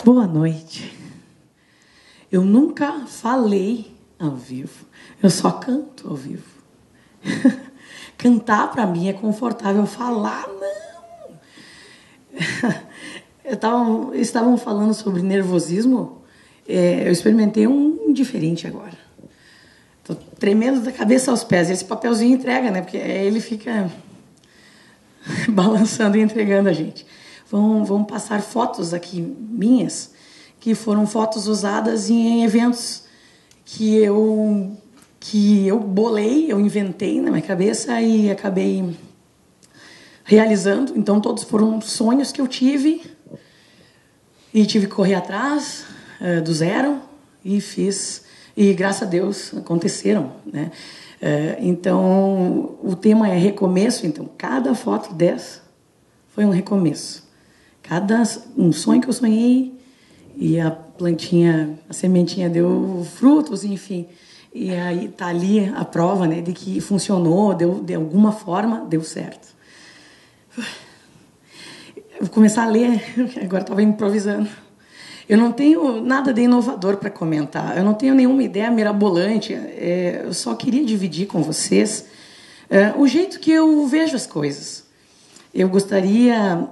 Boa noite. Eu nunca falei ao vivo, eu só canto ao vivo. Cantar para mim é confortável, falar não. Estavam falando sobre nervosismo, eu experimentei um diferente agora. Estou tremendo da cabeça aos pés. Esse papelzinho entrega, né? Porque ele fica balançando e entregando a gente. Vão passar fotos aqui minhas, que foram fotos usadas em eventos que eu bolei, eu inventei na minha cabeça e acabei realizando. Então, todos foram sonhos que eu tive e tive que correr atrás do zero e fiz. E, graças a Deus, aconteceram, né? Então, o tema é recomeço. Então, cada foto dessa foi um recomeço. Um sonho que eu sonhei e a plantinha, a sementinha deu frutos, enfim. E aí está ali a prova, né, de que funcionou, de alguma forma, deu certo. Eu vou começar a ler, agora estava improvisando. Eu não tenho nada de inovador para comentar, eu não tenho nenhuma ideia mirabolante, eu só queria dividir com vocês o jeito que eu vejo as coisas. Eu gostaria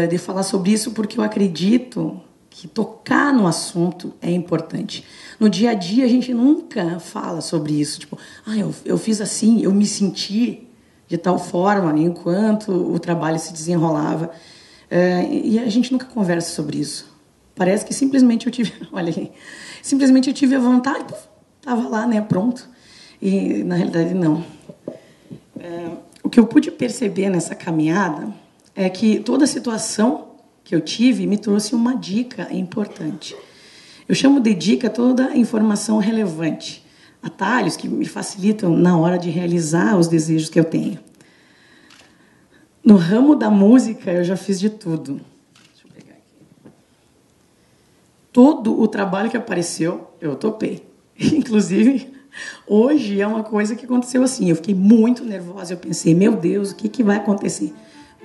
de falar sobre isso porque eu acredito que tocar no assunto é importante. No dia a dia, a gente nunca fala sobre isso. Tipo, eu fiz assim, eu me senti de tal forma enquanto o trabalho se desenrolava. E a gente nunca conversa sobre isso. Parece que simplesmente eu tive... Olha aí. Simplesmente eu tive a vontade, estava lá, né, pronto. E, na realidade, não. O que eu pude perceber nessa caminhada é que toda a situação que eu tive me trouxe uma dica importante. Eu chamo de dica toda a informação relevante, atalhos que me facilitam na hora de realizar os desejos que eu tenho. No ramo da música, eu já fiz de tudo. Deixa eu pegar aqui. Todo o trabalho que apareceu, eu topei. Inclusive, hoje é uma coisa que aconteceu assim. Eu fiquei muito nervosa, eu pensei, meu Deus, o que vai acontecer?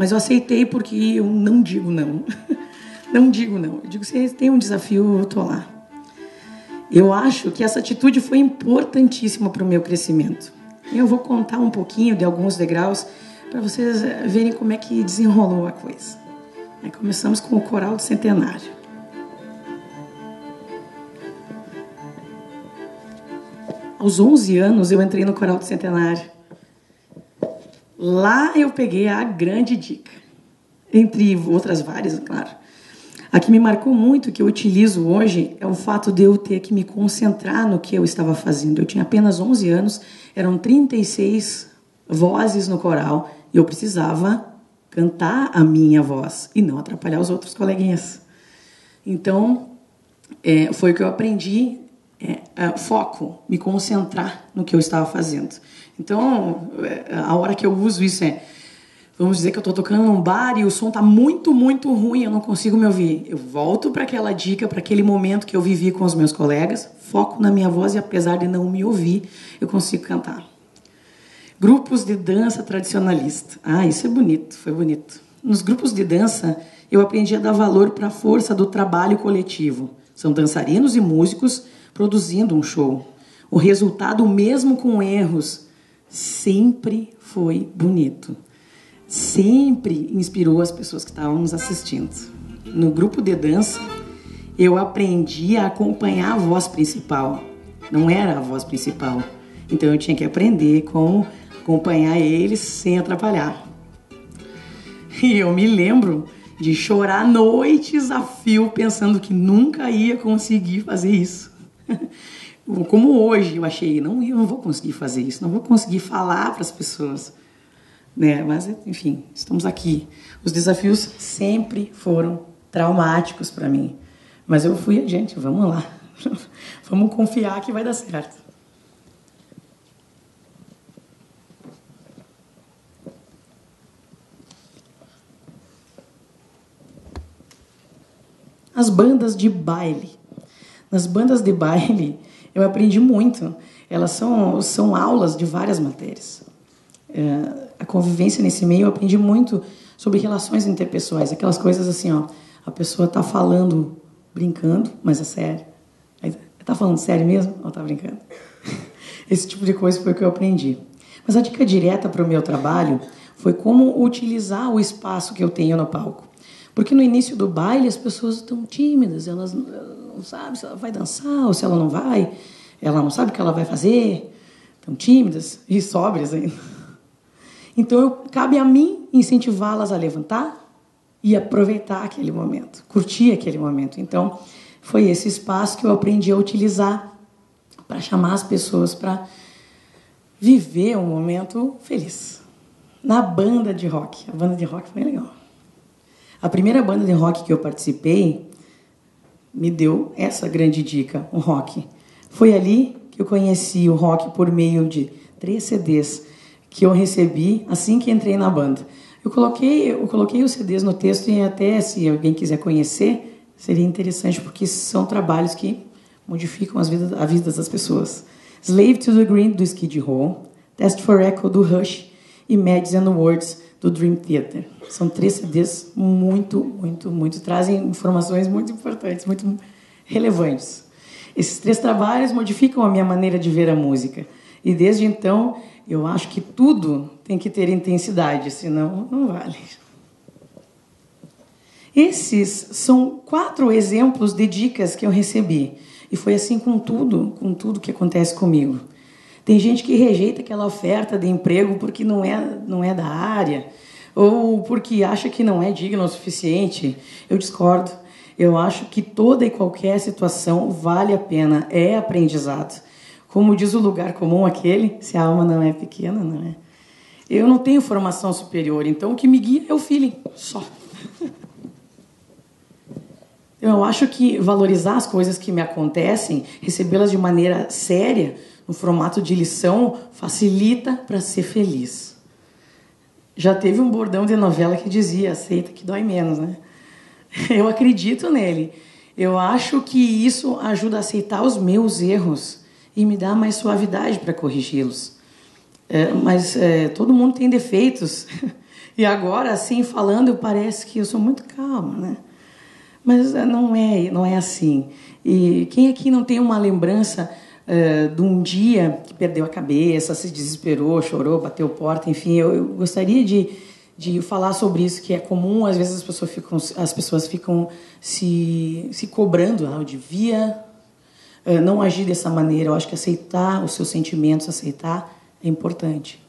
Mas eu aceitei porque eu não digo não. Não digo não. Eu digo, se tem um desafio, eu estou lá. Eu acho que essa atitude foi importantíssima para o meu crescimento. Eu vou contar um pouquinho de alguns degraus para vocês verem como é que desenrolou a coisa. Aí começamos com o Coral do Centenário. Aos 11 anos, eu entrei no Coral do Centenário. Lá eu peguei a grande dica, entre outras várias, claro. A que me marcou muito, que eu utilizo hoje, é o fato de eu ter que me concentrar no que eu estava fazendo. Eu tinha apenas 11 anos, eram 36 vozes no coral, e eu precisava cantar a minha voz e não atrapalhar os outros coleguinhas. Então, foi o que eu aprendi, foco, me concentrar no que eu estava fazendo. Então, a hora que eu uso isso vamos dizer que eu estou tocando num bar e o som está muito, muito ruim, eu não consigo me ouvir. Eu volto para aquela dica, para aquele momento que eu vivi com os meus colegas, foco na minha voz e, apesar de não me ouvir, eu consigo cantar. Grupos de dança tradicionalista. Isso é bonito, foi bonito. Nos grupos de dança, eu aprendi a dar valor para a força do trabalho coletivo. São dançarinos e músicos produzindo um show. O resultado, mesmo com erros, sempre foi bonito. Sempre inspirou as pessoas que estavam nos assistindo. No grupo de dança, eu aprendi a acompanhar a voz principal. Não era a voz principal. Então, eu tinha que aprender como acompanhar eles sem atrapalhar. E eu me lembro de chorar noites a fio, pensando que nunca ia conseguir fazer isso. Como hoje eu achei, eu não vou conseguir fazer isso, não vou conseguir falar para as pessoas. Né? Mas, enfim, estamos aqui. Os desafios sempre foram traumáticos para mim. Mas eu fui adiante, vamos lá. Vamos confiar que vai dar certo. As bandas de baile. Nas bandas de baile, eu aprendi muito. Elas são aulas de várias matérias. A convivência nesse meio, eu aprendi muito sobre relações interpessoais, aquelas coisas assim, a pessoa está falando, brincando, mas é sério. Está falando sério mesmo ou está brincando? Esse tipo de coisa foi o que eu aprendi. Mas a dica direta para o meu trabalho foi como utilizar o espaço que eu tenho no palco. Porque no início do baile as pessoas estão tímidas, elas não sabem se ela vai dançar ou se ela não vai, ela não sabe o que ela vai fazer, estão tímidas e sóbrias ainda. Então, cabe a mim incentivá-las a levantar e aproveitar aquele momento, curtir aquele momento. Então, foi esse espaço que eu aprendi a utilizar para chamar as pessoas para viver um momento feliz. Na banda de rock. A banda de rock foi legal. A primeira banda de rock que eu participei me deu essa grande dica, o rock. Foi ali que eu conheci o rock por meio de 3 CDs que eu recebi assim que entrei na banda. Eu coloquei os CDs no texto e até, se alguém quiser conhecer, seria interessante, porque são trabalhos que modificam a vida das pessoas. Slave to the Green, do Skid Row, Test for Echo, do Rush, e Mads and Words, do Dream Theater. São 3 CDs trazem informações muito importantes, muito relevantes. Esses 3 trabalhos modificam a minha maneira de ver a música. E desde então, eu acho que tudo tem que ter intensidade, senão não vale. Esses são 4 exemplos de dicas que eu recebi. E foi assim com tudo que acontece comigo. Tem gente que rejeita aquela oferta de emprego porque não é da área, ou porque acha que não é digno o suficiente. Eu discordo. Eu acho que toda e qualquer situação vale a pena, é aprendizado. Como diz o lugar comum aquele, se a alma não é pequena, não é? Eu não tenho formação superior, então o que me guia é o feeling, só. Eu acho que valorizar as coisas que me acontecem, recebê-las de maneira séria, no formato de lição, facilita para ser feliz. Já teve um bordão de novela que dizia, aceita que dói menos, né? Eu acredito nele. Eu acho que isso ajuda a aceitar os meus erros e me dá mais suavidade para corrigi-los. Mas todo mundo tem defeitos. E agora, assim, falando, parece que eu sou muito calma, né? Mas não é assim. E quem aqui não tem uma lembrança de um dia que perdeu a cabeça, se desesperou, chorou, bateu porta, enfim, eu gostaria de falar sobre isso, que é comum, às vezes as pessoas ficam se cobrando, eu devia não agir dessa maneira. Eu acho que aceitar os seus sentimentos, aceitar, é importante.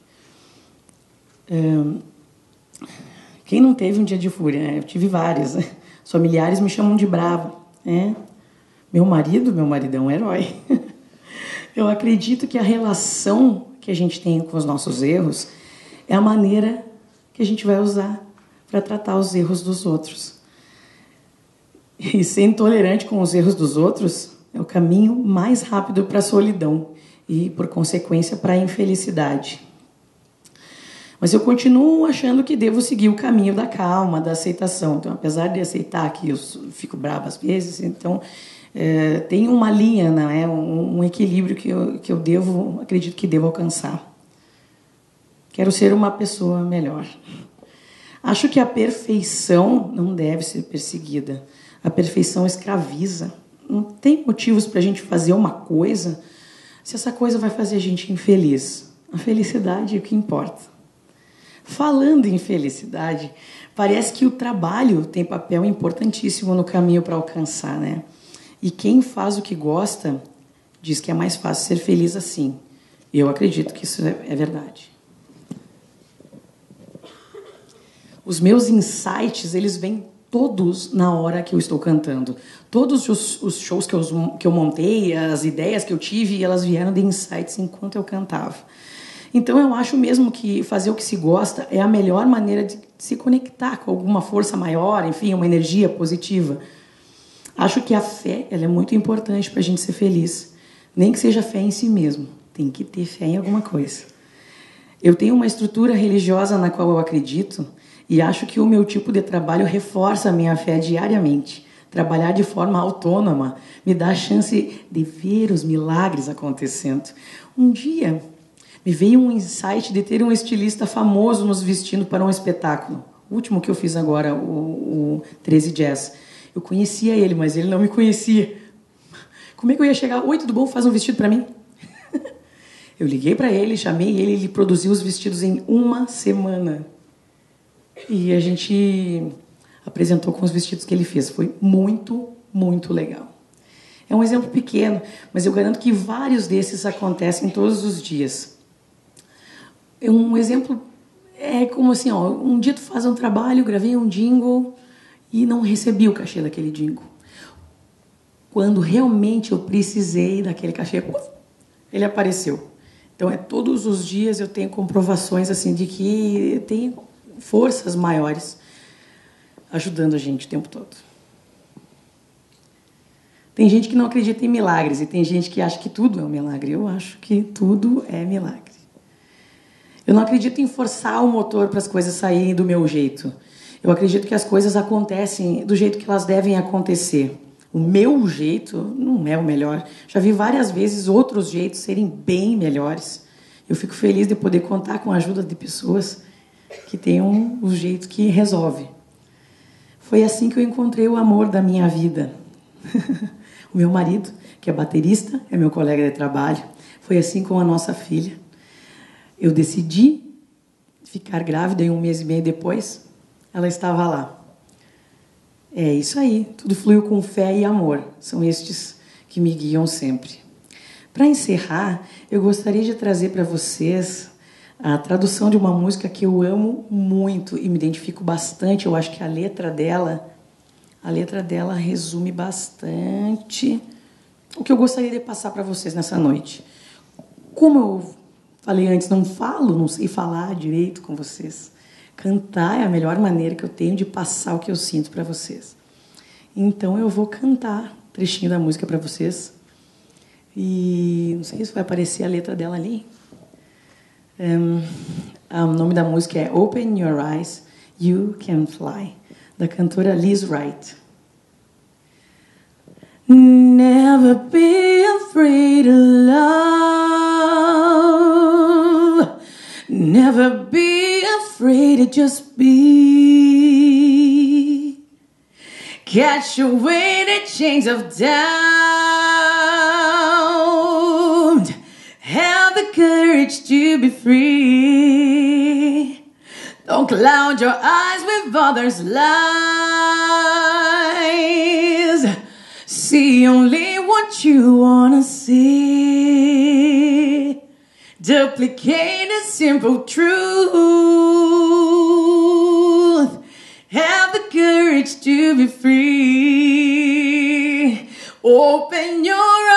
Quem não teve um dia de fúria, né? Eu tive vários, né? Os familiares me chamam de brava, né? Meu marido é um herói. Eu acredito que a relação que a gente tem com os nossos erros é a maneira que a gente vai usar para tratar os erros dos outros. E ser intolerante com os erros dos outros é o caminho mais rápido para a solidão e, por consequência, para a infelicidade. Mas eu continuo achando que devo seguir o caminho da calma, da aceitação. Então, apesar de aceitar que eu fico brava às vezes, então tem uma linha, né? Um equilíbrio que eu acredito que devo alcançar. Quero ser uma pessoa melhor. Acho que a perfeição não deve ser perseguida. A perfeição escraviza. Não tem motivos para a gente fazer uma coisa se essa coisa vai fazer a gente infeliz. A felicidade é o que importa. Falando em felicidade, parece que o trabalho tem papel importantíssimo no caminho para alcançar, né? E quem faz o que gosta diz que é mais fácil ser feliz assim. Eu acredito que isso é verdade. Os meus insights, eles vêm todos na hora que eu estou cantando. Todos os shows que eu montei, as ideias que eu tive, elas vieram de insights enquanto eu cantava. Então, eu acho mesmo que fazer o que se gosta é a melhor maneira de se conectar com alguma força maior, enfim, uma energia positiva. Acho que a fé ela é muito importante para a gente ser feliz. Nem que seja fé em si mesmo. Tem que ter fé em alguma coisa. Eu tenho uma estrutura religiosa na qual eu acredito e acho que o meu tipo de trabalho reforça a minha fé diariamente. Trabalhar de forma autônoma me dá a chance de ver os milagres acontecendo. Um dia me veio um insight de ter um estilista famoso nos vestindo para um espetáculo. O último que eu fiz agora, o 13 Jazz. Eu conhecia ele, mas ele não me conhecia. Como é que eu ia chegar? Oi, tudo bom? Faz um vestido para mim? Eu liguei para ele, chamei ele, ele produziu os vestidos em 1 semana. E a gente apresentou com os vestidos que ele fez. Foi muito, muito legal. É um exemplo pequeno, mas eu garanto que vários desses acontecem todos os dias. Um exemplo é como assim, ó, um dia tu faz um trabalho, gravei um jingle e não recebi o cachê daquele jingle. Quando realmente eu precisei daquele cachê, ele apareceu. Então, todos os dias eu tenho comprovações assim de que tem forças maiores ajudando a gente o tempo todo. Tem gente que não acredita em milagres e tem gente que acha que tudo é um milagre. Eu acho que tudo é milagre. Eu não acredito em forçar o motor para as coisas saírem do meu jeito. Eu acredito que as coisas acontecem do jeito que elas devem acontecer. O meu jeito não é o melhor. Já vi várias vezes outros jeitos serem bem melhores. Eu fico feliz de poder contar com a ajuda de pessoas que tenham o jeito que resolve. Foi assim que eu encontrei o amor da minha vida. O meu marido, que é baterista, é meu colega de trabalho. Foi assim com a nossa filha. Eu decidi ficar grávida e 1 mês e meio depois, ela estava lá. É isso aí, tudo fluiu com fé e amor. São estes que me guiam sempre. Para encerrar, eu gostaria de trazer para vocês a tradução de uma música que eu amo muito e me identifico bastante. Eu acho que a letra dela resume bastante o que eu gostaria de passar para vocês nessa noite. Como eu falei antes, não sei falar direito com vocês. Cantar é a melhor maneira que eu tenho de passar o que eu sinto para vocês. Então eu vou cantar um trechinho da música para vocês. E não sei se vai aparecer a letra dela ali. O nome da música é Open Your Eyes, You Can Fly, da cantora Liz Wright. Never be afraid of love. Never be afraid to just be. Catch away the chains of doubt. Have the courage to be free. Don't cloud your eyes with others' lies. See only what you wanna see. Duplicate a simple truth. Have the courage to be free. Open your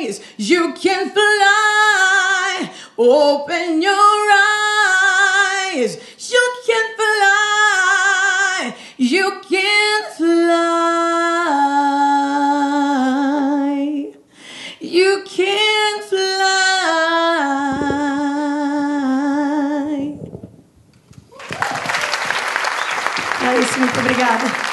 eyes, you can fly. Open your eyes, you can fly. You can fly. You can fly. É isso, muito obrigada.